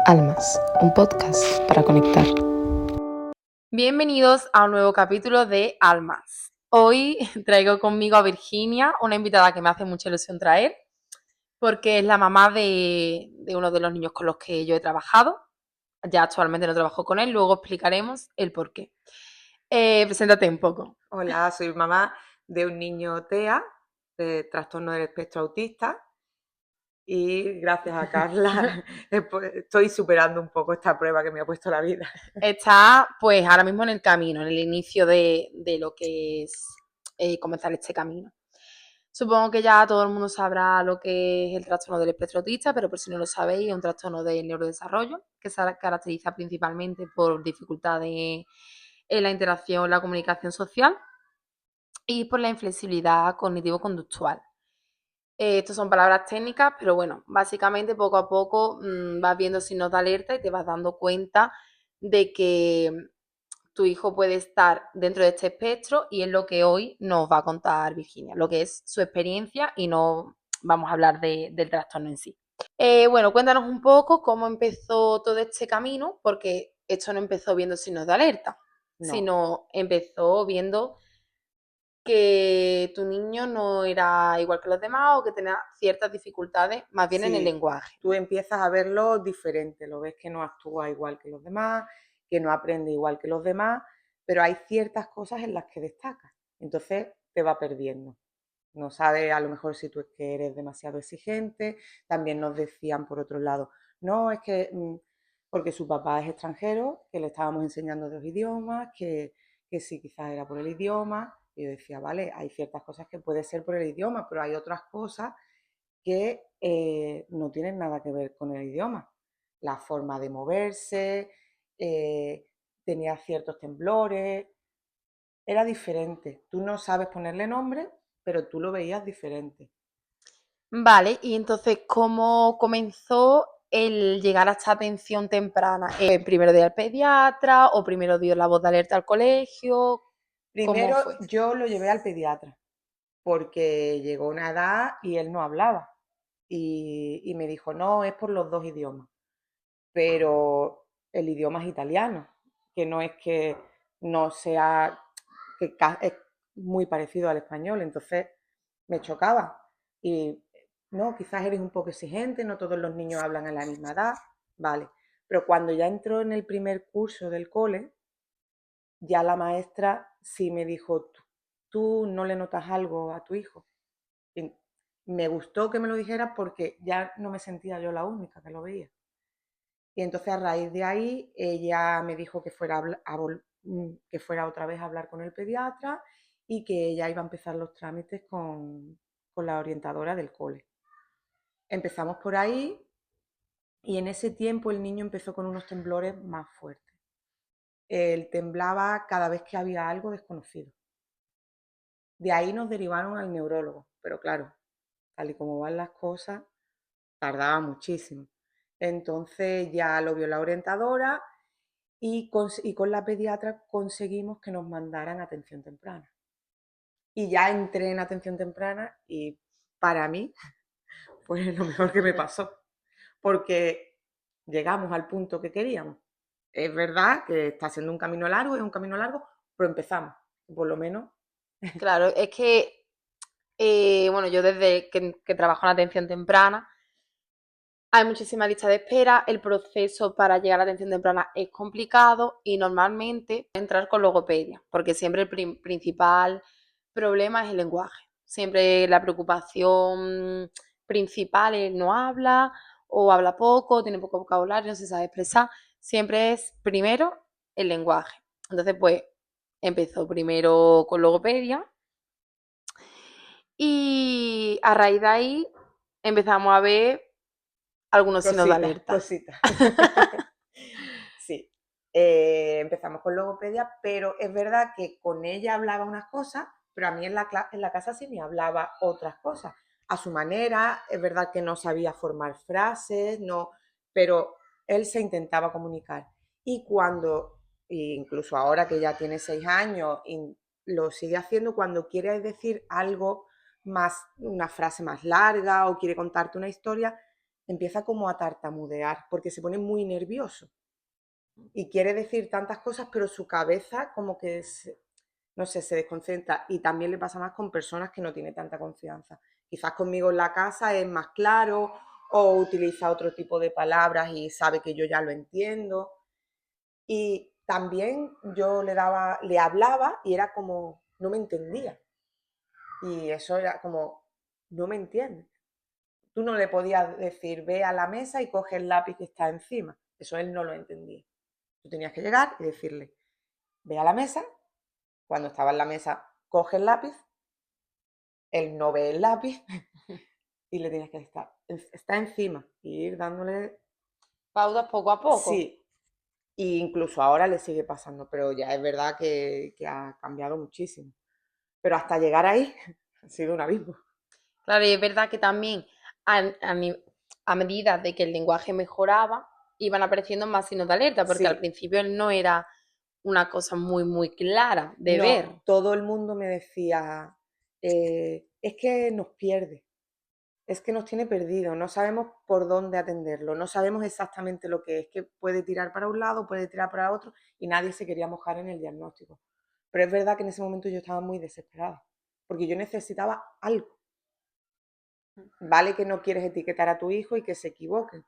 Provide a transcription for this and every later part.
Almas, un podcast para conectar. Bienvenidos a un nuevo capítulo de Almas. Hoy traigo conmigo a Virginia, una invitada que me hace mucha ilusión traer, porque es la mamá de uno de los niños con los que yo he trabajado. Ya actualmente no trabajo con él, luego explicaremos el por qué. Preséntate un poco. Hola, soy mamá de un niño TEA, de trastorno del espectro autista, y gracias a Carla estoy superando un poco esta prueba que me ha puesto la vida. Está pues ahora mismo en el camino, en el inicio de lo que es comenzar este camino. Supongo que ya todo el mundo sabrá lo que es el trastorno del espectro autista, pero por si no lo sabéis, es un trastorno del neurodesarrollo que se caracteriza principalmente por dificultades en la interacción, la comunicación social y por la inflexibilidad cognitivo-conductual. Estas son palabras técnicas, pero bueno, básicamente poco a poco vas viendo signos de alerta y te vas dando cuenta de que tu hijo puede estar dentro de este espectro y es lo que hoy nos va a contar Virginia, lo que es su experiencia y no vamos a hablar del trastorno en sí. Bueno, cuéntanos un poco cómo empezó todo este camino, porque esto no empezó viendo signos de alerta, No. sino empezó viendo que tu niño no era igual que los demás o que tenía ciertas dificultades, más bien en el Sí, lenguaje. tú empiezas a verlo diferente, lo ves que no actúa igual que los demás, que no aprende igual que los demás, pero hay ciertas cosas en las que destacas, entonces te va perdiendo. No sabe a lo mejor si tú es que eres demasiado exigente. También nos decían por otro lado, no, es que porque su papá es extranjero, que le estábamos enseñando dos idiomas, que sí, quizás era por el idioma. Y yo decía, vale, hay ciertas cosas que puede ser por el idioma, pero hay otras cosas que no tienen nada que ver con el idioma. La forma de moverse, tenía ciertos temblores, era diferente. Tú no sabes ponerle nombre, pero tú lo veías diferente. Vale, y entonces, ¿cómo comenzó el llegar a esta atención temprana? ¿Primero dio al pediatra o primero dio la voz de alerta al colegio? ¿Cómo Primero fue? yo lo llevé al pediatra, porque llegó una edad y él no hablaba. Y me dijo, no, es por los dos idiomas. Pero el idioma es italiano, que no es que no sea, que es muy parecido al español, entonces me chocaba. Y no, quizás eres un poco exigente, no todos los niños hablan a la misma edad, vale. Pero cuando ya entró en el primer curso del cole, ya la maestra sí me dijo, tú no le notas algo a tu hijo. Y me gustó que me lo dijera porque ya no me sentía yo la única que lo veía. Y entonces a raíz de ahí ella me dijo que fuera, que fuera otra vez a hablar con el pediatra y que ella iba a empezar los trámites con la orientadora del cole. Empezamos por ahí y en ese tiempo el niño empezó con unos temblores más fuertes. Él temblaba cada vez que había algo desconocido. De ahí nos derivaron al neurólogo, pero claro, tal y como van las cosas, tardaba muchísimo. Entonces ya lo vio la orientadora y con la pediatra conseguimos que nos mandaran atención temprana. Y ya entré en atención temprana y para mí fue lo mejor que me pasó, porque llegamos al punto que queríamos. Es verdad que está siendo un camino largo, es un camino largo, pero empezamos, por lo menos. Claro, es que, bueno, yo desde que trabajo en atención temprana, hay muchísima lista de espera, el proceso para llegar a la atención temprana es complicado y normalmente entrar con logopedia, porque siempre el principal problema es el lenguaje. Siempre la preocupación principal es no habla o habla poco, tiene poco vocabulario, no se sabe expresar. Siempre es primero el lenguaje. Entonces, pues, empezó primero con logopedia y a raíz de ahí empezamos a ver algunos signos de Cositas, alerta. cositas. Sí. Empezamos con logopedia, pero es verdad que con ella hablaba unas cosas, pero a mí en la casa sí me hablaba otras cosas. A su manera, es verdad que no sabía formar frases, no, pero él se intentaba comunicar. Y cuando, incluso ahora que ya tiene 6 años, y lo sigue haciendo, cuando quiere decir algo más, una frase más larga o quiere contarte una historia, empieza como a tartamudear porque se pone muy nervioso y quiere decir tantas cosas, pero su cabeza como que no sé, se desconcentra. Y también le pasa más con personas que no tiene tanta confianza. Quizás conmigo en la casa es más claro o utiliza otro tipo de palabras y sabe que yo ya lo entiendo. Y también yo le hablaba y era como, no me entendía. Y eso era como, no me entiendes. Tú no le podías decir, ve a la mesa y coge el lápiz que está encima. Eso él no lo entendía. Tú tenías que llegar y decirle, ve a la mesa. Cuando estaba en la mesa, coge el lápiz. Él no ve el lápiz y le tienes que estar, está encima y ir dándole, Pautas poco a poco. sí, y incluso ahora le sigue pasando, pero ya es verdad que ha cambiado muchísimo. Pero hasta llegar ahí ha sido un abismo. Claro, y es verdad que también a, a medida de que el lenguaje mejoraba, iban apareciendo más signos de alerta, porque al Sí, principio él no era una cosa muy, muy clara de ver. no, todo el mundo me decía, es que nos pierde, es que nos tiene perdido, no sabemos por dónde atenderlo, no sabemos exactamente lo que es, que puede tirar para un lado, puede tirar para otro, y nadie se quería mojar en el diagnóstico. Pero es verdad que en ese momento yo estaba muy desesperada, porque yo necesitaba algo. Vale que no quieres etiquetar a tu hijo y que se equivoque,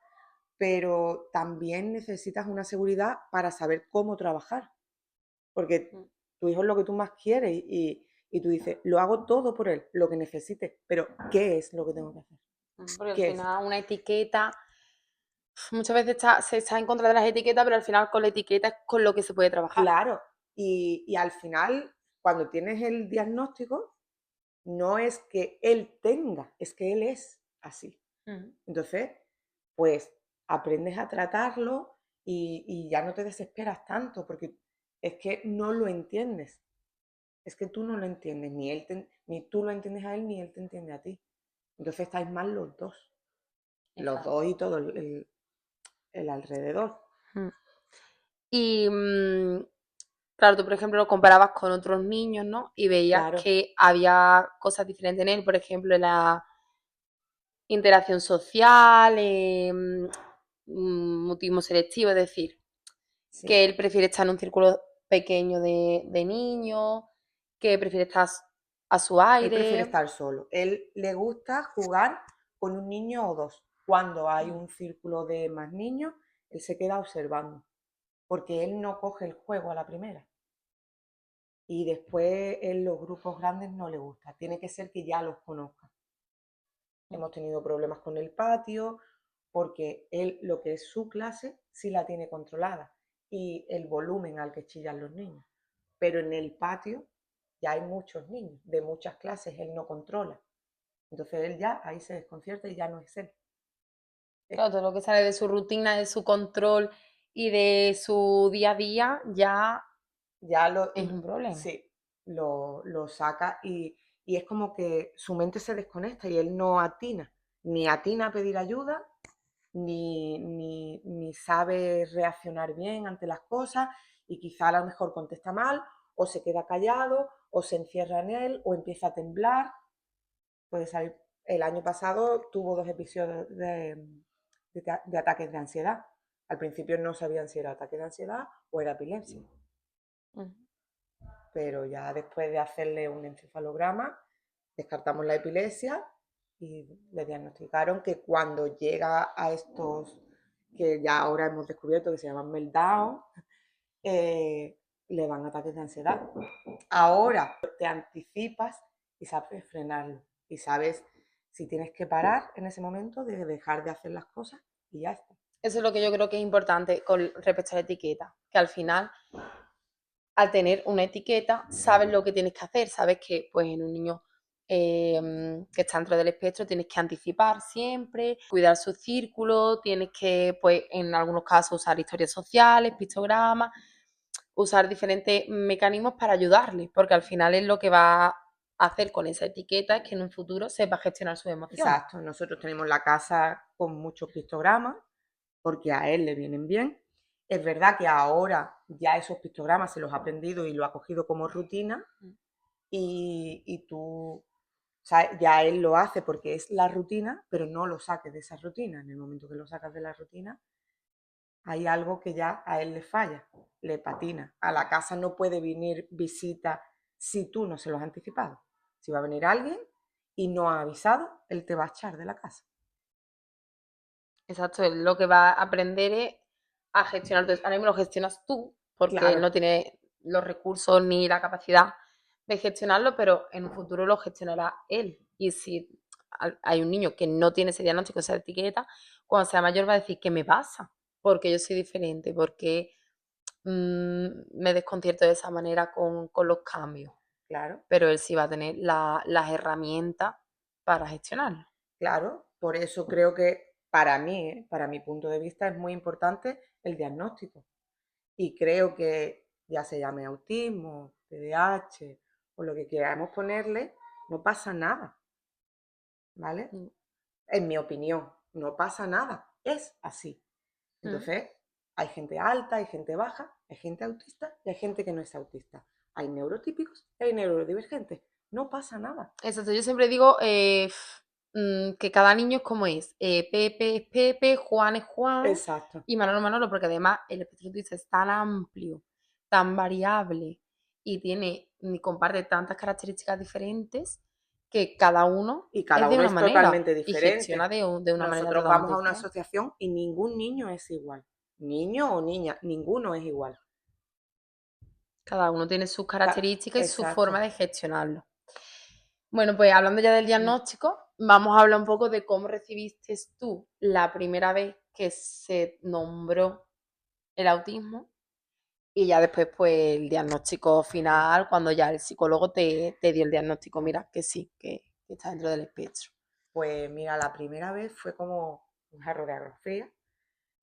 pero también necesitas una seguridad para saber cómo trabajar, porque tu hijo es lo que tú más quieres y tú dices, lo hago todo por él, lo que necesite, pero ¿qué es lo que tengo que hacer? Porque al ¿Qué es? final una etiqueta, muchas veces se está en contra de las etiquetas, pero al final con la etiqueta es con lo que se puede trabajar. Claro, y al final, cuando tienes el diagnóstico, no es que él tenga, es que él es así. Entonces, pues aprendes a tratarlo y ya no te desesperas tanto, porque es que no lo entiendes. Es que tú no lo entiendes, ni tú lo entiendes a él, ni él te entiende a ti. Entonces estáis mal los Exacto. dos y todo el alrededor. Mm. Y claro, tú por ejemplo lo comparabas con otros niños, ¿no? Y veías Claro, que había cosas diferentes en él, por ejemplo, en la interacción social, mutismo selectivo, es decir, sí. que él prefiere estar en un círculo pequeño de niños, que prefiere estar a su Él prefiere aire. estar solo. Él le gusta jugar con un niño o dos. Cuando hay un círculo de más niños, él se queda observando, porque él no coge el juego a la primera. Y después en los grupos grandes no le gusta. Tiene que ser que ya los conozca. Hemos tenido problemas con el patio, porque él lo que es su clase sí la tiene controlada y el volumen al que chillan los niños. Pero en el patio ya hay muchos niños de muchas clases, él no controla. Entonces él ya ahí se desconcierta y ya no es él. Claro, todo lo que sale de su rutina, de su control y de su día a día ya Ya lo, es un problema. sí, lo saca y es como que su mente se desconecta y él no atina, ni atina a pedir ayuda, ni sabe reaccionar bien ante las cosas y quizá a lo mejor contesta mal o se queda callado o se encierra en él o empieza a temblar. Puede salir. El año pasado tuvo 2 episodios de ataques de ansiedad. Al principio no sabían si era ataque de ansiedad o era epilepsia, Ujú. pero ya después de hacerle un encefalograma descartamos la epilepsia y le diagnosticaron que cuando llega a estos que ya ahora hemos descubierto que se llaman meltdown, le van ataques de ansiedad. Ahora te anticipas y sabes frenarlo y sabes si tienes que parar en ese momento de dejar de hacer las cosas y ya está. Eso es lo que yo creo que es importante con respecto a la etiqueta, que al final, al tener una etiqueta, sabes lo que tienes que hacer, sabes que pues en un niño que está dentro del espectro tienes que anticipar siempre, cuidar su círculo, tienes que, pues en algunos casos, usar historias sociales, pictogramas, usar diferentes mecanismos para ayudarle, porque al final es lo que va a hacer con esa etiqueta, es que en un futuro sepa gestionar sus emociones. Exacto, nosotros tenemos la casa con muchos pictogramas porque a él le vienen bien. Es verdad que ahora ya esos pictogramas se los ha aprendido y lo ha cogido como rutina y tú sea, ya él lo hace porque es la rutina, pero no lo saques de esa rutina. En el momento que lo sacas de la rutina, hay algo que ya a él le falla, le patina. A la casa no puede venir visita si tú no se lo has anticipado. Si va a venir alguien y no ha avisado, él te va a echar de la casa. Exacto, él lo que va a aprender es a gestionar. Entonces, ahora mismo lo gestionas tú, porque él Claro, no tiene los recursos ni la capacidad de gestionarlo, pero en un futuro lo gestionará él. Y si hay un niño que no tiene ese diagnóstico, esa etiqueta, cuando sea mayor va a decir, ¿qué me pasa? Porque yo soy diferente, porque me desconcierto de esa manera con los cambios. claro, Pero él sí va a tener las herramientas para gestionarlo. claro. Por eso creo que para mí, para mi punto de vista, es muy importante el diagnóstico. Y creo que ya se llame autismo, TDAH o lo que queramos ponerle, no pasa nada, ¿vale? Mm. En mi opinión, no pasa nada, es así. Mm. Entonces, hay gente alta, hay gente baja, hay gente autista y hay gente que no es autista. Hay neurotípicos y hay neurodivergentes. No pasa nada. Exacto, yo siempre digo que cada niño es como es. Pepe es Pepe, Juan es Juan Exacto. y Manolo es Manolo, porque además el espectro autista es tan amplio, tan variable y comparte tantas características diferentes que cada uno Y es cada de uno una es manera totalmente y gestiona diferente. de una manera Nosotros vamos totalmente a una diferente. asociación y ningún niño es igual. Niño o niña, ninguno es igual. Cada uno tiene sus características y su forma Exacto. de gestionarlo. Bueno, pues hablando ya del diagnóstico, vamos a hablar un poco de cómo recibiste tú la primera vez que se nombró el autismo y ya después pues el diagnóstico final, cuando ya el psicólogo te dio el diagnóstico, mira, que sí, que está dentro del espectro. Pues mira, la primera vez fue como un jarro de agua fría,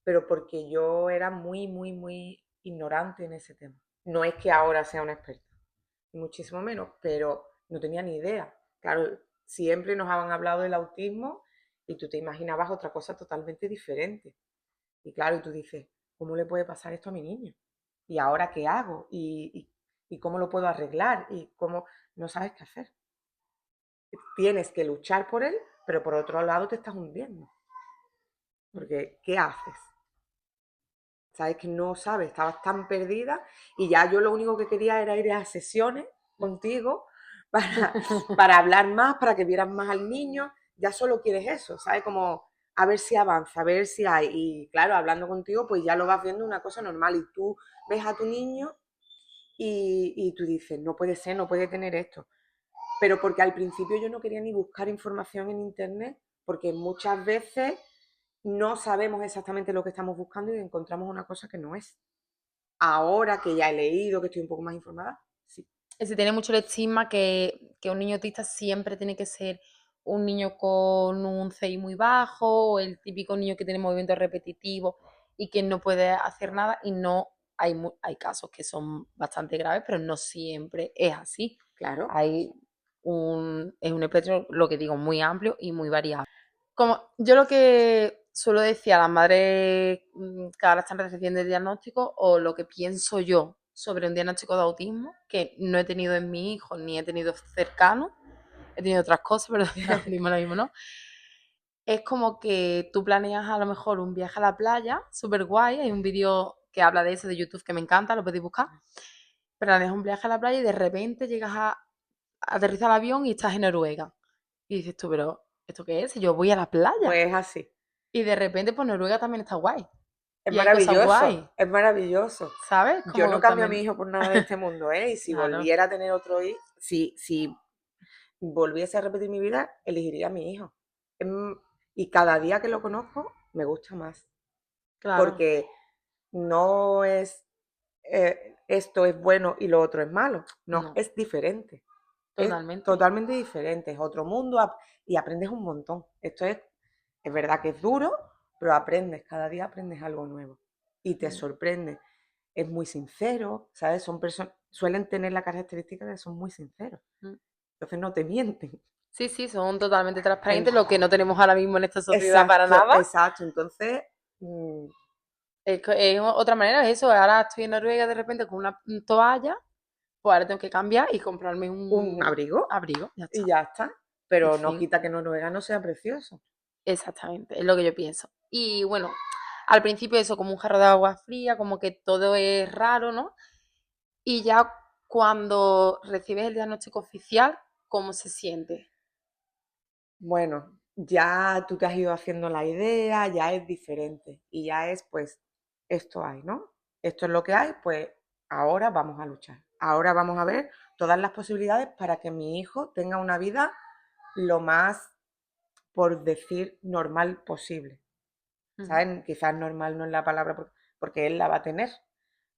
pero porque yo era muy, muy, muy ignorante en ese tema. No es que ahora sea una experta, ni muchísimo menos, pero no tenía ni idea. Claro, siempre nos habían hablado del autismo y tú te imaginabas otra cosa totalmente diferente. Y claro, y tú dices, ¿cómo le puede pasar esto a mi niño? ¿Y ahora qué hago? ¿Y cómo lo puedo arreglar? ¿Y cómo no sabes qué hacer? Tienes que luchar por él, pero por otro lado te estás hundiendo. Porque, ¿qué haces? Sabes que no sabes, estabas tan perdida y ya yo lo único que quería era ir a sesiones contigo para, para hablar más, para que vieras más al niño. Ya solo quieres eso, ¿sabes? Como a ver si avanza, a ver si hay. Y claro, hablando contigo, pues ya lo vas viendo una cosa normal y tú ves a tu niño y tú dices, no puede ser, no puede tener esto. Pero porque al principio yo no quería ni buscar información en internet, porque muchas veces no sabemos exactamente lo que estamos buscando y encontramos una cosa que no es. Ahora que ya he leído, que estoy un poco más informada, sí. Se tiene mucho el estigma que un niño autista siempre tiene que ser un niño con un CI muy bajo, o el típico niño que tiene movimientos repetitivos y que no puede hacer nada, y no hay casos que son bastante graves, pero no siempre es así. Claro, Es un espectro, lo que digo, muy amplio y muy variado. Como yo lo que suelo decir a las madres que ahora están recibiendo el diagnóstico, o lo que pienso yo sobre un diagnóstico de autismo, que no he tenido en mi hijo ni he tenido cercano, he tenido otras cosas, pero ahora mismo no, es como que tú planeas a lo mejor un viaje a la playa, súper guay, hay un vídeo que habla de eso de YouTube que me encanta, lo podéis buscar, planeas un viaje a la playa y de repente llegas a aterrizar el avión y estás en Noruega. Y dices tú, pero ¿esto qué es? Y yo voy a la playa. pues así. Y de repente, pues Noruega también está guay. Es Y hay cosas guay, maravilloso, es maravilloso. ¿sabes? Yo no Como cambio a mi también, hijo por nada de este mundo, ¿eh? Y si claro, volviera a tener otro hijo, si volviese a repetir mi vida, elegiría a mi hijo. Em, Y cada día que lo conozco, me gusta más. claro, Porque no es esto es bueno y lo otro es malo. No, no, es diferente. Es totalmente. totalmente diferente. Es otro mundo y aprendes un montón. Es verdad que es duro, pero aprendes. Cada día aprendes algo nuevo. Y te Mm, sorprende. Es muy sincero, ¿sabes? Son personas, suelen tener la característica de que son muy sinceros. mm. Entonces no te mienten. Sí, sí, son totalmente En- transparentes, lo que no tenemos ahora mismo en esta sociedad para exacto, nada. exacto. Entonces, mm, Es otra manera, es eso. Ahora estoy en Noruega de repente con una toalla, pues ahora tengo que cambiar y comprarme un un abrigo abrigo, ya y está. ya está. pero En no fin, quita que Noruega no sea precioso. exactamente, es lo que yo pienso. Y bueno, al principio eso, como un jarro de agua fría, como que todo es raro, ¿no? Y ya cuando recibes el diagnóstico oficial, ¿cómo se siente? Bueno, ya tú te has ido haciendo la idea, ya es diferente y ya es pues, esto hay, ¿no? Esto es lo que hay, pues ahora vamos a luchar. Ahora vamos a ver todas las posibilidades para que mi hijo tenga una vida lo más, por decir, normal posible. Ujú. ¿Saben? Quizás normal no es la palabra porque él la va a tener,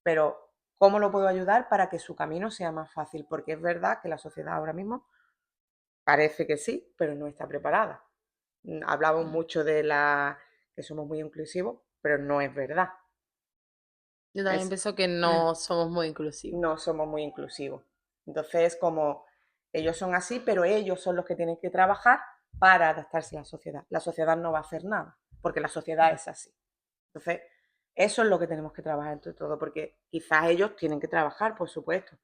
pero ¿cómo lo puedo ayudar para que su camino sea más fácil? Porque es verdad que la sociedad ahora mismo parece que sí, pero no está preparada. Hablamos mucho de que somos muy inclusivos, pero no es verdad. Yo también Es, pienso que no somos muy inclusivos. no somos muy inclusivos. Entonces, como ellos son así, pero ellos son los que tienen que trabajar para adaptarse a la sociedad. La sociedad no va a hacer nada, porque la sociedad es así. Entonces, eso es lo que tenemos que trabajar entre todo, porque quizás ellos tienen que trabajar, por supuesto,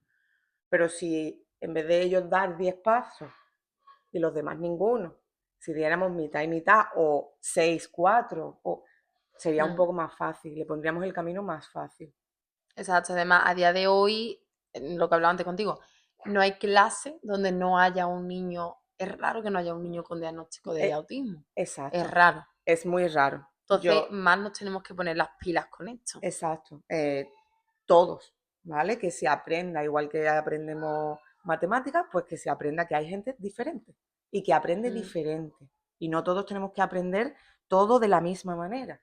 pero si en vez de ellos dar 10 pasos y los demás ninguno, si diéramos mitad y mitad o 6, 4, sería un Mm, poco más fácil, le pondríamos el camino más fácil. exacto, además, a día de hoy, lo que hablaba antes contigo, no hay clase donde no haya un niño, es raro que no haya un niño con diagnóstico de Eh, autismo, es exacto, raro. es muy raro. Entonces, más nos tenemos que poner las pilas con esto. Exacto, todos, ¿vale? Que se aprenda, igual que aprendemos matemáticas, pues que se aprenda que hay gente diferente y que aprende Mm, diferente. Y no todos tenemos que aprender todo de la misma manera.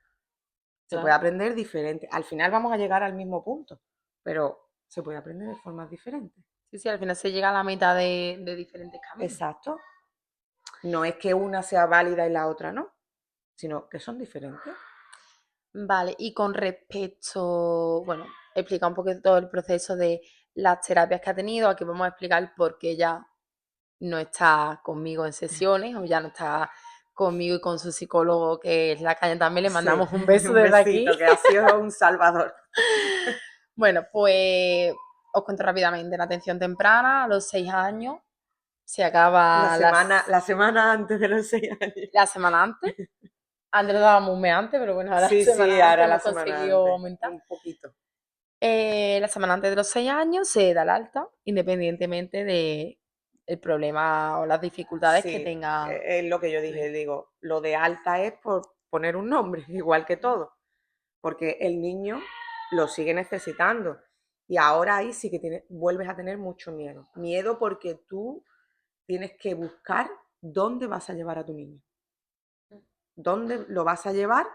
Se puede claro. aprender diferente. Al final vamos a llegar al mismo punto, pero se puede aprender de formas diferentes. Sí, sí, al final se llega a la mitad de diferentes caminos. Exacto. No es que una sea válida y la otra no, sino que son diferentes. Vale, y con respecto, bueno, explica un poquito todo el proceso de las terapias que ha tenido. Aquí vamos a explicar por qué ya no está conmigo en sesiones o ya no está conmigo y con su psicólogo, que es la caña también. Le Sí, mandamos un beso un desde aquí. besito, que ha sido un salvador. Bueno, pues os cuento rápidamente. La atención temprana, a los 6 años, se acaba La semana antes de los 6 años. la semana antes. Antes lo dábamos un mes antes, pero bueno, ahora la Sí, sí, semana antes ahora la hemos semana conseguido antes, aumentar. un poquito. La semana antes de los 6 años se da el alta, independientemente de el problema o las dificultades que Sí, tenga es lo que yo tu dije, hijo. digo, lo de alta es por poner un nombre, igual que todo, porque el niño lo sigue necesitando. Y ahora ahí sí que vuelves a tener mucho miedo. Miedo porque tú tienes que buscar dónde vas a llevar a tu niño, dónde lo vas a llevar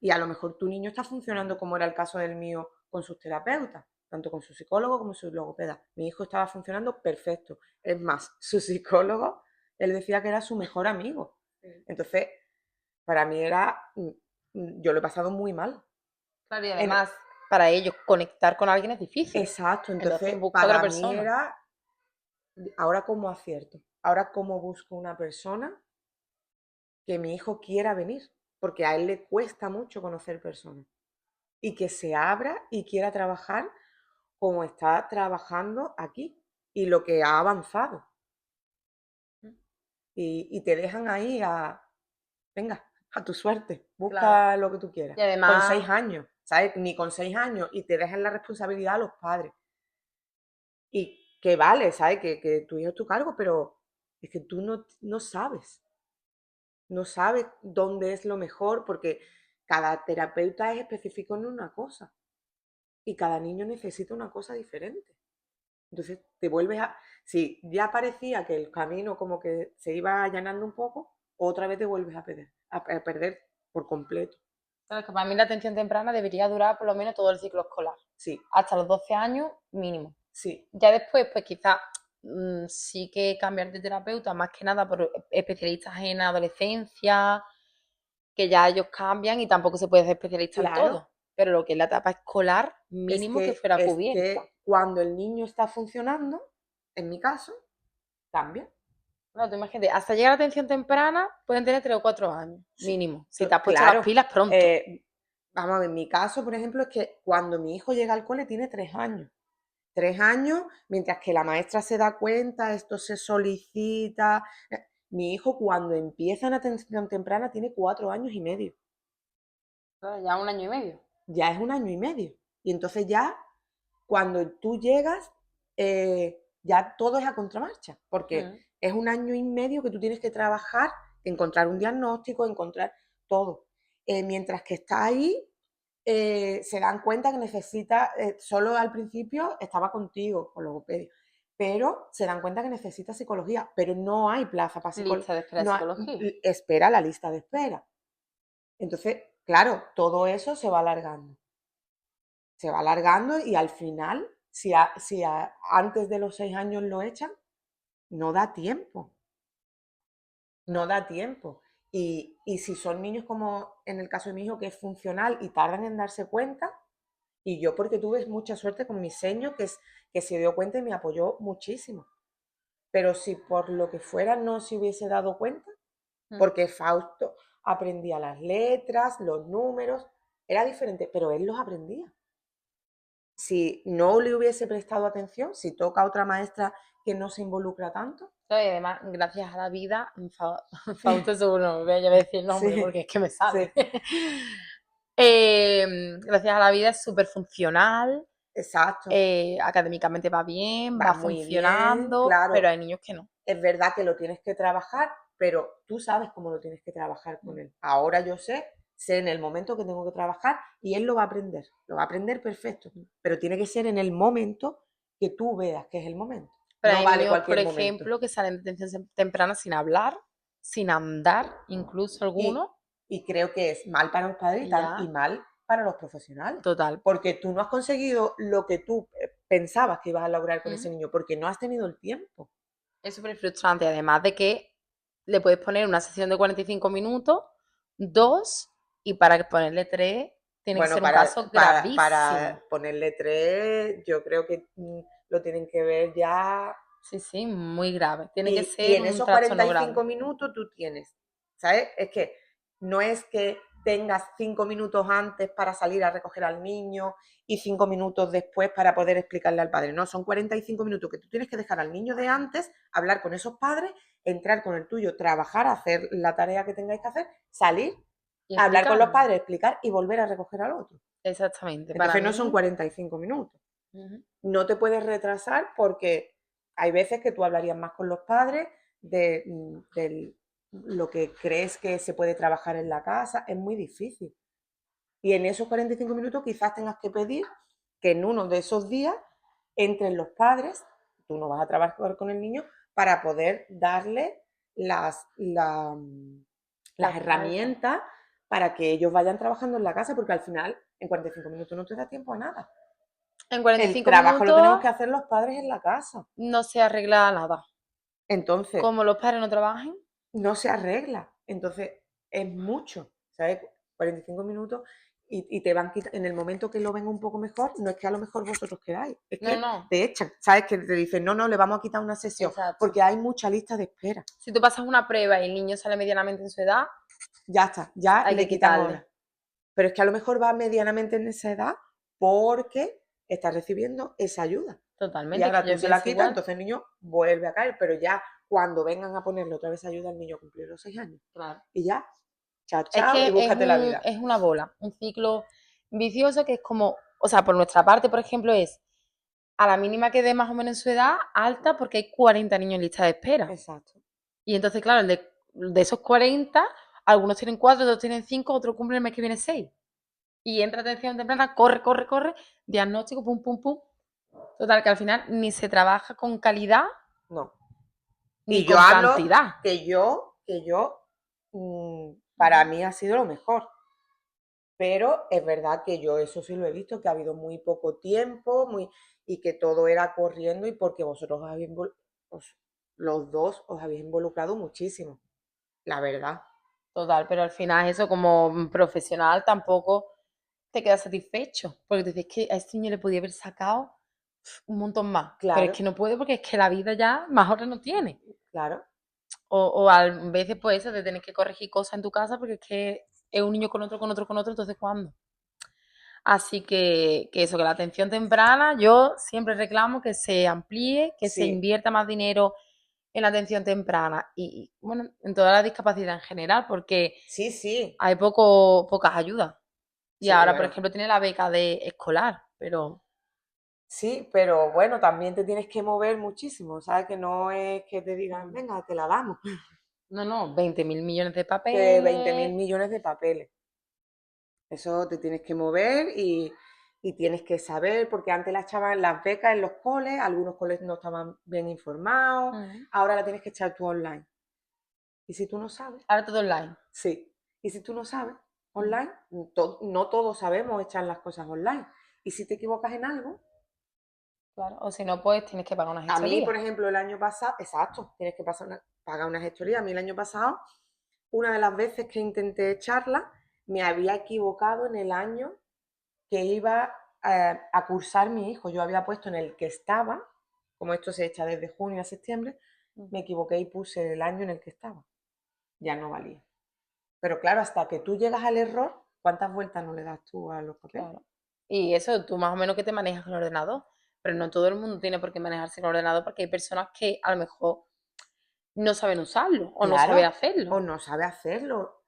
y a lo mejor tu niño está funcionando como era el caso del mío con sus terapeutas, tanto con su psicólogo como su logopeda. Mi hijo estaba funcionando perfecto. Es más, su psicólogo, él decía que era su mejor amigo. Entonces, para mí era, yo lo he pasado muy mal. Claro, y En- además, para ellos conectar con alguien es difícil. exacto, Entonces entonces busca otra para mí persona. era, ahora cómo acierto, ahora cómo busco una persona que mi hijo quiera venir, porque a él le cuesta mucho conocer personas y que se abra y quiera trabajar como está trabajando aquí y lo que ha avanzado. Y te dejan ahí venga, a tu suerte, Claro. busca lo que tú quieras. Y Con además, 6 años, ¿sabes? Ni con 6 años y te dejan la responsabilidad a los padres. Y que vale, ¿sabes? Que tu hijo es tu cargo, pero es que tú no sabes. No sabes dónde es lo mejor porque cada terapeuta es específico en una cosa y cada niño necesita una cosa diferente. Entonces te vuelves a... Si ya parecía que el camino como que se iba allanando un poco, otra vez te vuelves a perder por completo. claro, que para mí la atención temprana debería durar por lo menos todo el ciclo escolar, Sí, hasta los 12 años mínimo. sí, Ya después, pues quizás sí que cambiar de terapeuta, más que nada por especialistas en adolescencia, que ya ellos cambian y tampoco se puede ser especialista en claro. todo. Pero lo que es la etapa escolar, mínimo que fuera Es cubierta. que cuando el niño está funcionando, en mi caso, cambia. Claro, tú imagínate, hasta llegar a la atención temprana pueden tener 3 o 4 años, Sí, mínimo. Si te has puesto las claro. pilas pronto. Vamos a ver, en mi caso, por ejemplo, es que cuando mi hijo llega al cole tiene 3 años. 3 años, mientras que la maestra se da cuenta, esto se solicita. Mi hijo cuando empieza en atención temprana tiene 4 años y medio. Claro, ya 1 año y medio. Ya es 1 año y medio. Y entonces ya cuando tú llegas, ya todo es a contramarcha, porque es 1 año y medio que tú tienes que trabajar, encontrar un diagnóstico, encontrar todo. Mientras que está ahí, se dan cuenta que necesita, solo al principio estaba contigo, con logopedia, pero se dan cuenta que necesita psicología, pero no hay plaza para psicología. Lista de espera de No psicología. espera la lista de espera. Entonces, claro, todo eso se va alargando. Se va alargando y al final, si antes de los 6 años lo echan, no da tiempo. No da tiempo. Y si son niños como en el caso de mi hijo, que es funcional y tardan en darse cuenta, y yo porque tuve mucha suerte con mi seño, que se dio cuenta y me apoyó muchísimo. Pero si por lo que fuera no se hubiese dado cuenta, porque Fausto aprendía las letras, los números, era diferente, pero él los aprendía. Si no le hubiese prestado atención, si toca a otra maestra que no se involucra tanto. Y además, gracias a la vida, Fausto seguro no me voy a decir el nombre Sí, porque es que me sale. sí. Gracias a la vida es súper funcional, Exacto. académicamente va bien, Va va muy bien, funcionando, claro. pero hay niños que no. Es verdad que lo tienes que trabajar, pero tú sabes cómo lo tienes que trabajar con él. Ahora yo sé en el momento que tengo que trabajar y él lo va a aprender perfecto, pero tiene que ser en el momento que tú veas que es el momento. Pero No hay vale niños, por cualquier momento. ejemplo, que salen de atención temprana sin hablar, sin andar, incluso algunos. Y creo que es mal para los padres Ya. y mal para los profesionales. Total. Porque tú no has conseguido lo que tú pensabas que ibas a lograr con ese niño, porque no has tenido el tiempo. Es súper frustrante, además de que le puedes poner una sesión de 45 minutos, 2, y para ponerle 3 tiene que Bueno, ser un caso gravísimo. para ponerle 3, yo creo que lo tienen que ver ya. Sí, sí, muy grave. Tiene que Y ser en un esos trastorno 45 grave. minutos tú tienes, ¿sabes? Es que no es que tengas 5 minutos antes para salir a recoger al niño y 5 minutos después para poder explicarle al padre. No, son 45 minutos que tú tienes que dejar al niño de antes, hablar con esos padres, entrar con el tuyo, trabajar, hacer la tarea que tengáis que hacer, salir, Y hablar con los explicarlo. padres, explicar y volver a recoger al otro. Exactamente. Entonces Para no son mí, 45 minutos. No te puedes retrasar porque hay veces que tú hablarías más con los padres de lo que crees que se puede trabajar en la casa. Es muy difícil. Y en esos 45 minutos quizás tengas que pedir que en uno de esos días entren los padres, tú no vas a trabajar con el niño, para poder darle las herramientas para que ellos vayan trabajando en la casa, porque al final en 45 minutos no te da tiempo a nada. en El 45 trabajo lo tenemos minutos que hacer los padres en la casa. no se arregla nada. Entonces, Como los padres no trabajen, no se arregla. Entonces, es mucho, ¿sabes? 45 minutos y te van quitando. En el momento que lo ven un poco mejor, no es que a lo mejor vosotros queráis, es que no. te echan, ¿sabes? Que te dicen, no, le vamos a quitar una sesión, Exacto. porque hay mucha lista de espera. Si tú pasas una prueba y el niño sale medianamente en su edad, Ya está, ya hay le que quitan quitarle. horas. Pero es que a lo mejor va medianamente en esa edad porque está recibiendo esa ayuda. Totalmente. Y ahora yo tú se la pienso quitas, igual. entonces el niño vuelve a caer, pero ya cuando vengan a ponerle otra vez ayuda, el niño cumple los 6 años. Claro. Y ya, chao, Es chao, y que búscate la vida. es una bola, un ciclo vicioso que es como, o sea, por nuestra parte, por ejemplo, es a la mínima que dé más o menos en su edad, alta, porque hay 40 niños en lista de espera. Exacto. Y entonces, claro, de esos 40, algunos tienen 4, otros tienen 5, otros cumplen el mes que viene 6. Y entra atención temprana, corre, corre, corre, diagnóstico, pum, pum, pum. Total, que al final ni se trabaja con calidad, No. ni Y yo con hablo cantidad. que para mí ha sido lo mejor. Pero es verdad que yo eso sí lo he visto, que ha habido muy poco tiempo, y que todo era corriendo y porque vosotros los dos os habéis involucrado muchísimo, la verdad. Total, pero al final eso como profesional tampoco te quedas satisfecho, porque te dices que a este niño le podía haber sacado un montón más, pero es Claro, que no puede porque es que la vida ya más horas no tiene. claro. O a veces pues eso, de tener que corregir cosas en tu casa porque es que es un niño con otro, con otro, con otro, entonces ¿cuándo? Así que eso, que la atención temprana, yo siempre reclamo que se amplíe, que se Sí, invierta más dinero en la atención temprana bueno, en toda la discapacidad en general, porque Sí, sí, hay pocas ayudas. Y sí, ahora, por bueno, ejemplo, tiene la beca de escolar, pero sí, pero bueno, también te tienes que mover muchísimo, ¿sabes? Que no es que te digan, venga, te la damos, no, 20.000 millones de que 20.000 papeles. millones de papeles. Eso te tienes que mover y tienes que saber, porque antes la echaban las becas en los coles, algunos coles no estaban bien informados, Mm. ahora la tienes que echar tú online. Y si tú no sabes, Ahora todo online. sí. Y si tú no sabes, Mm. online, no todos sabemos echar las cosas online. Y si te equivocas en algo, Claro. O si no, pues tienes que pagar una a mí, gestoría. por ejemplo, el año pasado, exacto, tienes que pagar una gestoría. A mí el año pasado, una de las veces que intenté echarla, me había equivocado en el año que iba a cursar mi hijo. Yo había puesto en el que estaba, como esto se echa desde junio a septiembre, Mm. me equivoqué y puse el año en el que estaba. Ya no valía. Pero claro, hasta que tú llegas al error, ¿cuántas vueltas no le das tú a los papeles? Claro. Y eso, tú más o menos que te manejas con el ordenador, pero no todo el mundo tiene por qué manejarse con el ordenador porque hay personas que a lo mejor no saben usarlo o no saben Claro, o hacerlo. no sabe hacerlo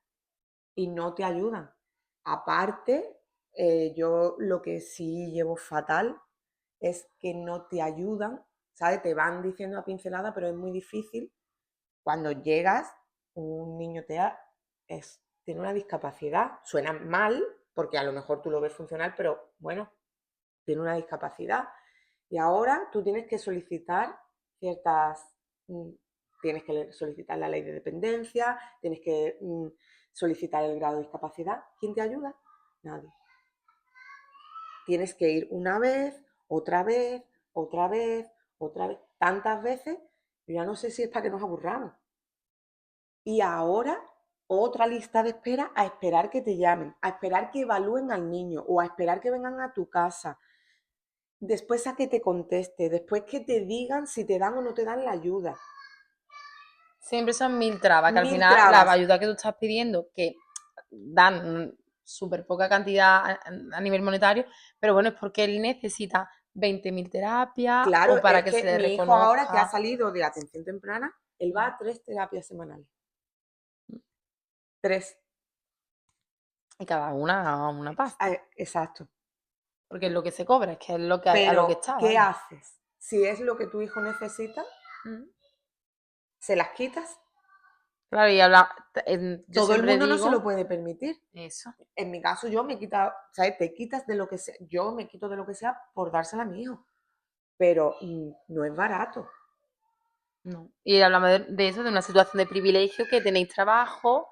y no te ayudan. Aparte, yo lo que sí llevo fatal es que no te ayudan, ¿sabes? Te van diciendo a pincelada, pero es muy difícil. Cuando llegas, un niño tiene una discapacidad. Suena mal, porque a lo mejor tú lo ves funcional, pero bueno, tiene una discapacidad. Y ahora tú tienes que solicitar ciertas, mm, tienes que solicitar la ley de dependencia, tienes que solicitar el grado de discapacidad. ¿Quién te ayuda? Nadie. Tienes que ir una vez, otra vez, otra vez, otra vez, tantas veces. Yo ya no sé si es para que nos aburramos. Y ahora otra lista de espera a esperar que te llamen, a esperar que evalúen al niño o a esperar que vengan a tu casa, después a que te conteste, después que te digan si te dan o no te dan la ayuda. Siempre son mil trabas, que al Mil final la trabas. ayuda que tú estás pidiendo, que dan súper poca cantidad a nivel monetario, pero bueno, es porque él necesita 20.000 terapias o Claro, para es que se que le mi hijo ahora que ha reconozca. salido de atención temprana, él va a 3 terapias semanales. 3. Y cada una una pasta. Exacto. Porque es lo que se cobra, es que es lo que a lo que Pero, está, ¿qué vamos. haces? Si es lo que tu hijo necesita, Mm. ¿se las quitas? Claro, yo Todo el siempre mundo no se lo digo puede permitir. eso. En mi caso, yo me he quitado, ¿sabes? Te quitas de lo que sea. Yo me quito de lo que sea por dársela a mi hijo. Pero no es barato. No. Y hablamos de eso, de una situación de privilegio, que tenéis trabajo,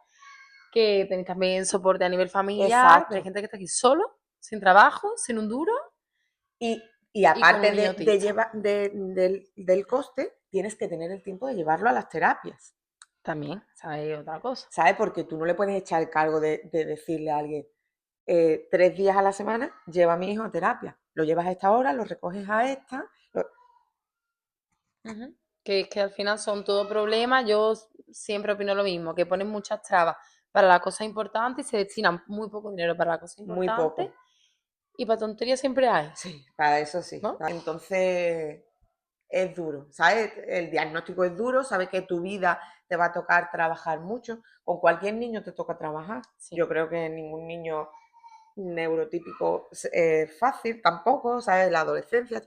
que tenéis también soporte a nivel familiar, pero hay Exacto. gente que está aquí solo, sin trabajo, sin un duro Y, y y con un aparte niño autista. del coste, tienes que tener el tiempo de llevarlo a las terapias. También, ¿sabes? Otra cosa. ¿Sabes? Porque tú no le puedes echar el cargo de decirle a alguien, 3 días a la semana lleva a mi hijo a terapia. Lo llevas a esta hora, lo recoges a esta. Ujú. Que es que al final son todo problemas. Yo siempre opino lo mismo, que ponen muchas trabas para las cosas importantes y se destinan muy poco dinero para las cosas Muy importantes poco. y para tonterías siempre hay, Sí, para eso sí. ¿no? Entonces, es duro, ¿sabes? El diagnóstico es duro, sabes que tu vida te va a tocar trabajar mucho. Con cualquier niño te toca trabajar. Sí. Yo creo que ningún niño neurotípico es fácil tampoco, ¿sabes? La adolescencia.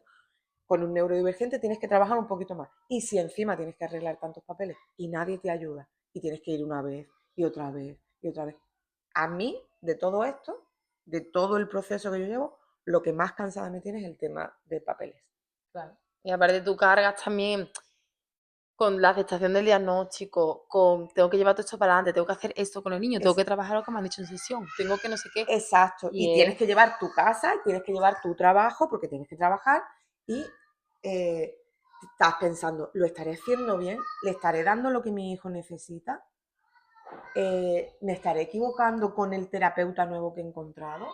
Con un neurodivergente tienes que trabajar un poquito más. Y si encima tienes que arreglar tantos papeles y nadie te ayuda y tienes que ir una vez y otra vez y otra vez. A mí, de todo esto, de todo el proceso que yo llevo, lo que más cansada me tiene es el tema de papeles. Claro. Y aparte tú cargas también con la aceptación del diagnóstico, con tengo que llevar todo esto para adelante, tengo que hacer esto con los niños, tengo Es, que trabajar lo que me han dicho en sesión, tengo que no sé qué. exacto. Y Y tienes es, que llevar tu casa, y tienes que llevar tu trabajo, porque tienes que trabajar y eh, estás pensando, ¿lo estaré haciendo bien? ¿Le estaré dando lo que mi hijo necesita? ¿Me estaré equivocando con el terapeuta nuevo que he encontrado?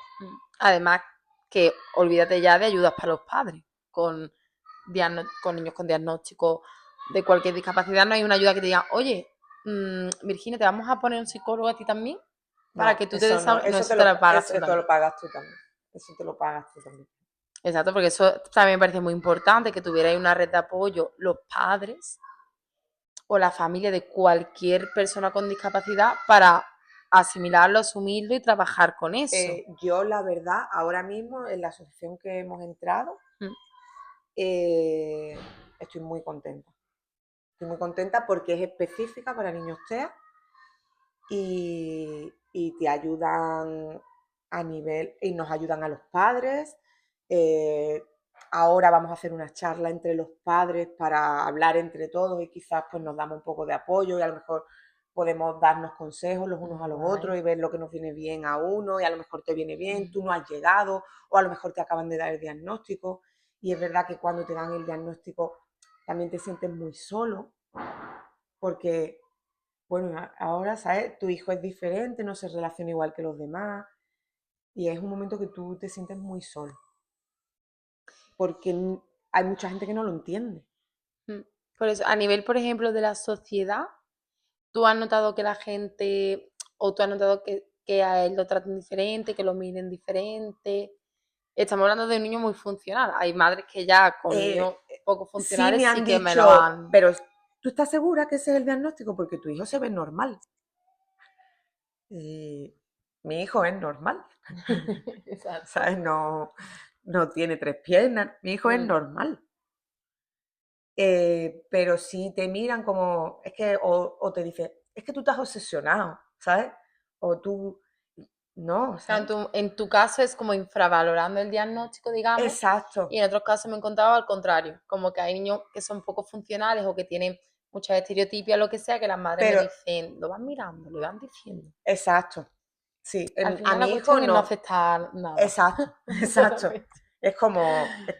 además que olvídate ya de ayudas para los padres, con niños con diagnóstico de cualquier discapacidad, no hay una ayuda que te diga, oye, Virginia, te vamos a poner un psicólogo a ti también para No, que tú te eso no, desahogues. No, eso te lo pagas eso tú te lo también. pagas tú también. Eso te lo pagas tú también. Exacto, porque eso también me parece muy importante, que tuvierais una red de apoyo los padres o la familia de cualquier persona con discapacidad para asimilarlo, asumirlo y trabajar con eso. Yo, la verdad, ahora mismo en la asociación que hemos entrado, Mm. estoy muy contenta. Estoy muy contenta porque es específica para niños TEA y te ayudan a nivel, y nos ayudan a los padres. Ahora vamos a hacer una charla entre los padres para hablar entre todos y quizás pues nos damos un poco de apoyo y a lo mejor podemos darnos consejos los unos a los Guay. otros y ver lo que nos viene bien a uno y a lo mejor te viene bien, tú no has llegado o a lo mejor te acaban de dar el diagnóstico y es verdad que cuando te dan el diagnóstico también te sientes muy solo porque, bueno, ahora, ¿sabes? Tu hijo es diferente, no se relaciona igual que los demás y es un momento que tú te sientes muy solo porque hay mucha gente que no lo entiende. Mm. Por eso, a nivel, por ejemplo, de la sociedad, ¿tú has notado que la gente, o tú has notado que a él lo traten diferente, que lo miren diferente? Estamos hablando de un niño muy funcional. Hay madres que ya con niños poco Sí funcionales me sí han que me lo dicho, han... pero ¿tú estás segura que ese es el diagnóstico? Porque tu hijo se ve normal. Y mi hijo es normal, Exacto. ¿sabes? No, no tiene 3 piernas, mi hijo es Mm. normal. Pero si te miran como, es que, o te dicen, es que tú estás obsesionado, ¿sabes? O tú, no, Claro, ¿sabes? en tu caso es como infravalorando el diagnóstico, digamos, Exacto, y en otros casos me he encontrado al contrario, como que hay niños que son poco funcionales o que tienen muchas estereotipias, lo que sea, que las madres me pero, dicen, lo van mirando, lo van diciendo. exacto, sí, Al a final la mi hijo cuestión es no no, afectar nada. exacto, exacto. Solamente. Es como,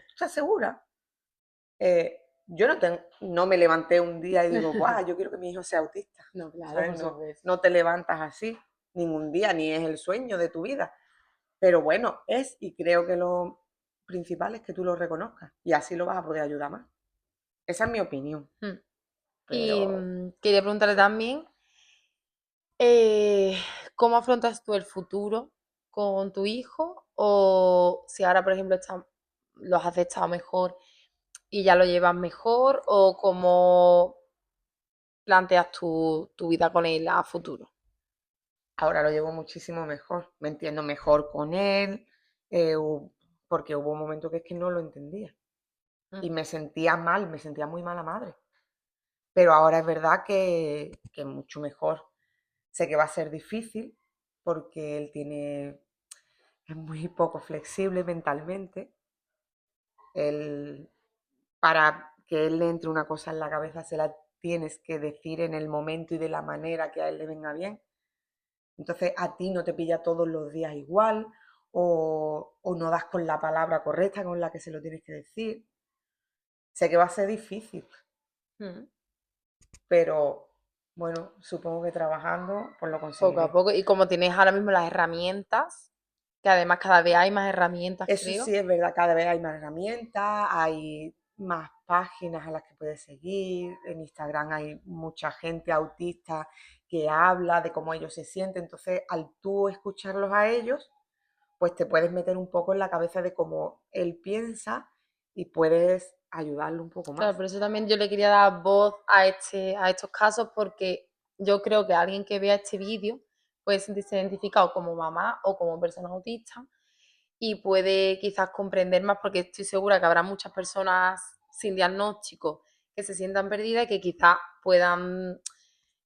¿estás segura? Yo no me levanté un día y digo, guau, yo quiero que mi hijo sea autista, No, claro, ¿sabes? por No, supuesto. no te levantas así ningún día, ni es el sueño de tu vida. Pero bueno, y creo que lo principal es que tú lo reconozcas y así lo vas a poder ayudar más. Esa es mi opinión. Mm. Y Pero quería preguntarle también, eh, ¿cómo afrontas tú el futuro con tu hijo? O si ahora, por ejemplo, lo has aceptado mejor y ya lo llevas mejor, o cómo planteas tu vida con él a futuro. ahora lo llevo muchísimo mejor. Me entiendo mejor con él, porque hubo un momento que es que no lo entendía. Mm. Y me sentía mal, me sentía muy mala madre. Pero ahora es verdad que mucho mejor. Sé que va a ser difícil porque es muy poco flexible mentalmente. Él, para que él le entre una cosa en la cabeza, se la tienes que decir en el momento y de la manera que a él le venga bien. Entonces a ti no te pilla todos los días igual o no das con la palabra correcta con la que se lo tienes que decir. Sé que va a ser difícil, Mm. pero bueno, supongo que trabajando pues lo Poco a conseguiré. poco. Y como tienes ahora mismo las herramientas, que además cada vez hay más herramientas, Eso creo. sí es verdad, cada vez hay más herramientas, hay más páginas a las que puedes seguir. En Instagram hay mucha gente autista que habla de cómo ellos se sienten. Entonces, al tú escucharlos a ellos, pues te puedes meter un poco en la cabeza de cómo él piensa y puedes ayudarlo un poco Claro, más. por eso también yo le quería dar voz a estos casos, porque yo creo que alguien que vea este vídeo puede sentirse identificado como mamá o como persona autista y puede quizás comprender más, porque estoy segura que habrá muchas personas sin diagnóstico que se sientan perdidas y que quizás puedan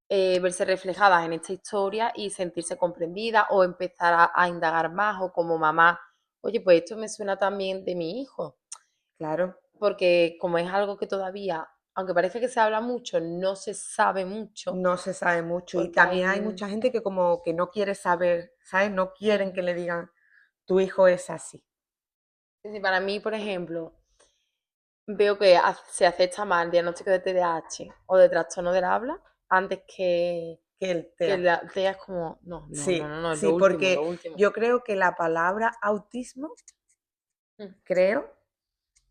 verse reflejadas en esta historia y sentirse comprendidas o empezar a indagar más, o como mamá, oye, pues esto me suena también de mi hijo, Claro, porque como es algo que todavía, aunque parece que se habla mucho, no se sabe mucho, no se sabe mucho y porque también hay hay... mucha gente que como que no quiere saber, ¿sabes? No quieren Mm. que le digan, tu hijo es así. Es decir, para mí, por ejemplo, veo que se acepta más el diagnóstico de TDAH o de trastorno del habla antes Que el que TEA. la TEA. Es como, no, no, no, Sí, no, no, es lo sí, último, lo porque último. yo creo que la palabra autismo, Mm. creo,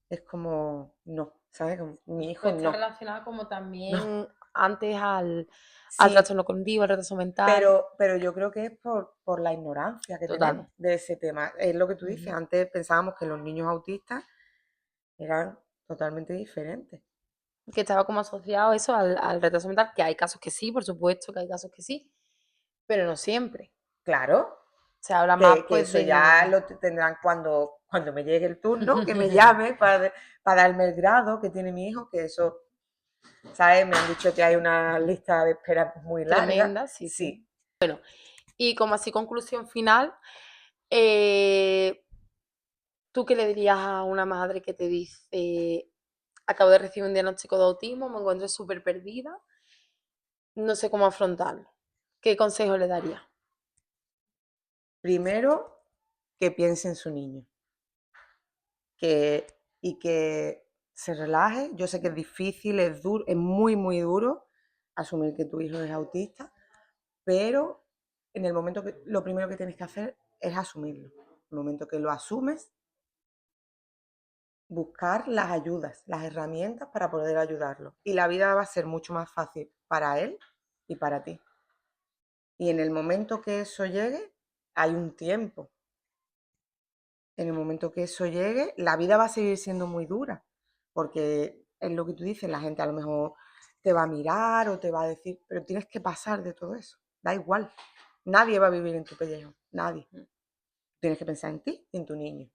es como no, ¿sabes? Como, mi hijo Pues está no, relacionado como no. también antes al Sí, trastorno cognitivo, al retraso mental. pero yo creo que es por la ignorancia que Total. tenemos de ese tema. Es lo que tú dices, Ujú. antes pensábamos que los niños autistas eran totalmente diferentes. que estaba como asociado eso al retraso mental, que hay casos que sí, por supuesto que hay casos que sí, pero no siempre. Claro, Se habla más que pues eso ya de... lo tendrán cuando me llegue el turno, que me llame para darme el grado que tiene mi hijo, que eso, ¿sabes? Me han dicho que hay una lista de espera muy larga. Tremenda, sí, sí. Sí, Y como así conclusión final, eh, ¿tú qué le dirías a una madre que te dice, acabo de recibir un diagnóstico de autismo, me encuentro súper perdida, no sé cómo afrontarlo? ¿Qué consejo le darías? primero que piense en su niño que, y que se relaje. Yo sé que es difícil, es duro, es muy, muy duro asumir que tu hijo es autista, pero en el momento que lo primero que tienes que hacer es asumirlo. En el momento que lo asumes, buscar las ayudas, las herramientas para poder ayudarlo. Y la vida va a ser mucho más fácil para él y para ti. Y en el momento que eso llegue, hay un tiempo. En el momento que eso llegue, la vida va a seguir siendo muy dura, porque es lo que tú dices, la gente a lo mejor te va a mirar o te va a decir, pero tienes que pasar de todo eso, da igual, nadie va a vivir en tu pellejo, nadie. Tienes que pensar en ti y en tu niño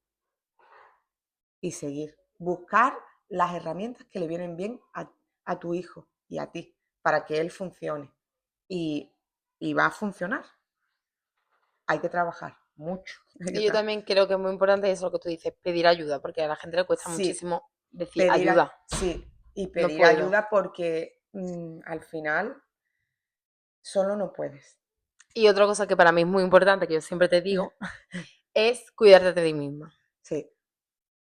y seguir, buscar las herramientas que le vienen bien a tu hijo y a ti para que él funcione y, y va a funcionar. Hay que trabajar mucho. Y yo también creo que es muy importante eso lo que tú dices, pedir ayuda, porque a la gente le cuesta Sí, muchísimo decir ayuda, sí, y no pedir puedo. ayuda porque al final solo no puedes. Y otra cosa que para mí es muy importante, que yo siempre te digo, es cuidarte de ti misma. Sí.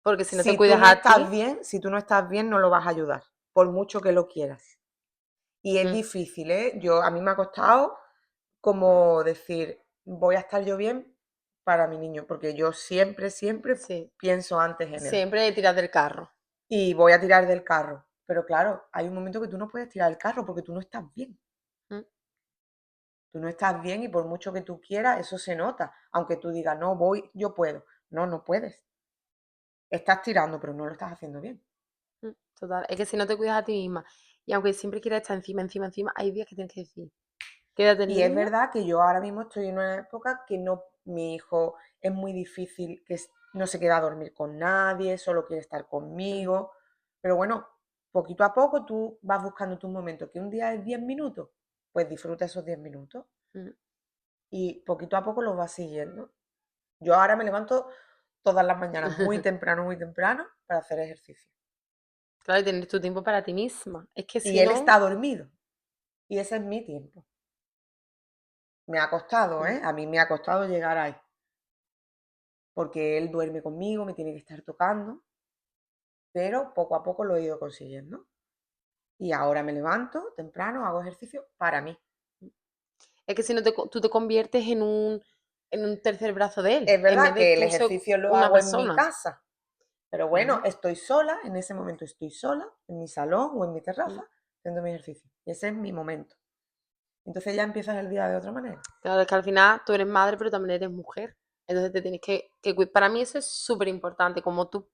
Porque si no te Si tú cuidas no a estás ti, bien, si tú no estás bien, no lo vas a ayudar, por mucho que lo quieras. Y es mm, difícil, ¿eh? A mí me ha costado como decir, voy a estar yo bien para mi niño, porque yo siempre, siempre sí, pienso antes en él. siempre tiras del carro. Y voy a tirar del carro. Pero claro, hay un momento que tú no puedes tirar del carro porque tú no estás bien. Mm, Tú no estás bien y por mucho que tú quieras, eso se nota. Aunque tú digas, no, voy, yo puedo. No, no puedes. Estás tirando, pero no lo estás haciendo bien. Total, es que si no te cuidas a ti misma, y aunque siempre quieras estar encima, encima, encima, hay días que tienes que decir, quédate el Y es niño, verdad que yo ahora mismo estoy en una época que no, mi hijo es muy difícil, no se queda a dormir con nadie, solo quiere estar conmigo. Pero bueno, poquito a poco tú vas buscando tus momentos, que un día es 10 minutos, pues disfruta esos 10 minutos mm, y poquito a poco los vas siguiendo. Yo ahora me levanto todas las mañanas muy temprano para hacer ejercicio. claro, y tener tu tiempo para ti misma. Es que Y si él no, está dormido y ese es mi tiempo. Me ha costado, mm, ¿eh? A mí me ha costado llegar ahí. Porque él duerme conmigo, me tiene que estar tocando, pero poco a poco lo he ido consiguiendo. Y ahora me levanto temprano, hago ejercicio para mí. es que si no tú te conviertes en un tercer brazo de él, Es en vez verdad de que el tú ser ejercicio lo una hago en mi persona. casa, pero bueno, Ujú, estoy sola, en ese momento estoy sola, en mi salón o en mi mm. terraza, haciendo mi ejercicio. Y ese es mi momento. Entonces ya empiezas el día de otra manera. Claro, es que al final tú eres madre, pero también eres mujer. Entonces te tienes que para mí eso es súper importante, como tú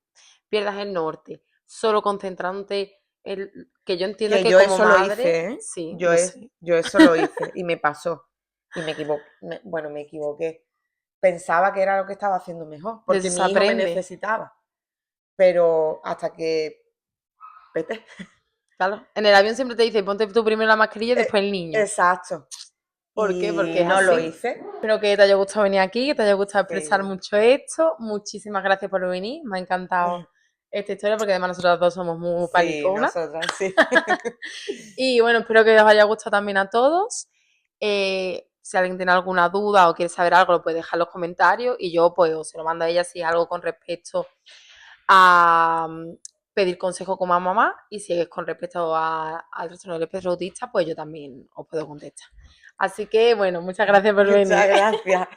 pierdas el norte, solo concentrándote en, que yo entiendo Que que yo como eso lo madre, hice, ¿eh? sí, lo sé. Yo eso lo hice y me pasó. Y me equivoqué. Bueno, me equivoqué. Pensaba que era lo que estaba haciendo mejor, De porque eso se mi hijo me aprende. necesitaba. Pero hasta que vete. Claro, en el avión siempre te dicen, ponte tú primero la mascarilla y después el niño. Exacto. ¿Por qué? Porque Y es no lo así. hice. Espero que te haya gustado venir aquí, que te haya gustado expresar Sí. mucho esto. Muchísimas gracias por venir. Me ha encantado esta historia porque además nosotros dos somos muy Sí, paniconas. nosotras, sí. Y bueno, espero que os haya gustado también a todos. Si alguien tiene alguna duda o quiere saber algo, lo puede dejar en los comentarios y yo pues os se lo mando a ella si es algo con respecto a pedir consejo como a mamá y si es con respecto al trastorno del espectro autista, pues yo también os puedo contestar. Así que bueno, muchas gracias por Muchas venir. gracias.